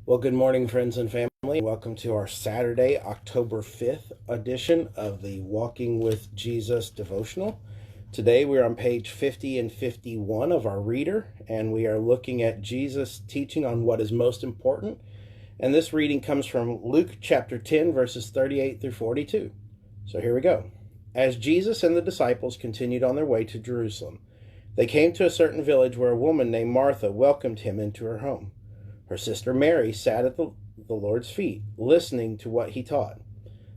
Well, good morning, friends and family. Welcome to our Saturday, October 5th edition of the Walking with Jesus devotional. Today we're on page 50 and 51 of our reader, and we are looking at Jesus' teaching on what is most important. And this reading comes from Luke chapter 10, verses 38 through 42. So here we go. As Jesus and the disciples continued on their way to Jerusalem, they came to a certain village where a woman named Martha welcomed him into her home. Her sister Mary sat at the Lord's feet, listening to what he taught.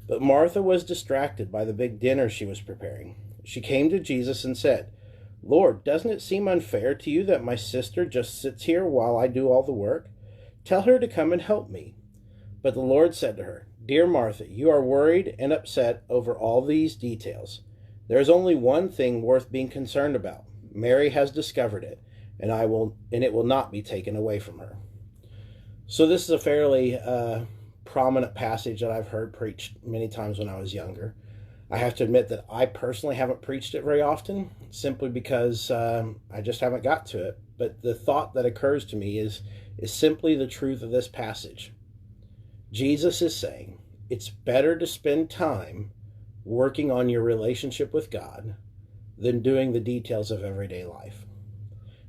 But Martha was distracted by the big dinner she was preparing. She came to Jesus and said, "Lord, doesn't it seem unfair to you that my sister just sits here while I do all the work? Tell her to come and help me." But the Lord said to her, "Dear Martha, you are worried and upset over all these details. There is only one thing worth being concerned about. Mary has discovered it, and it will not be taken away from her." So this is a fairly prominent passage that I've heard preached many times when I was younger. I have to admit that I personally haven't preached it very often, simply because I just haven't got to it. But the thought that occurs to me is simply the truth of this passage. Jesus is saying it's better to spend time working on your relationship with God than doing the details of everyday life.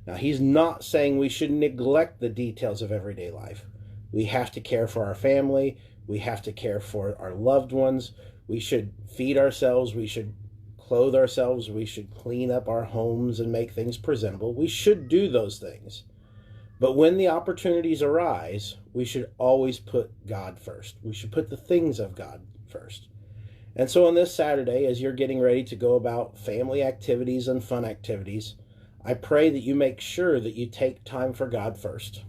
Now, he's not saying we should neglect the details of everyday life. We have to care for our family. We have to care for our loved ones. We should feed ourselves. We should clothe ourselves. We should clean up our homes and make things presentable. We should do those things. But when the opportunities arise, we should always put God first. We should put the things of God first. And so on this Saturday, as you're getting ready to go about family activities and fun activities, I pray that you make sure that you take time for God first.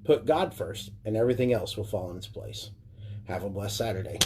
Put God first, and everything else will fall in its place. Have a blessed Saturday.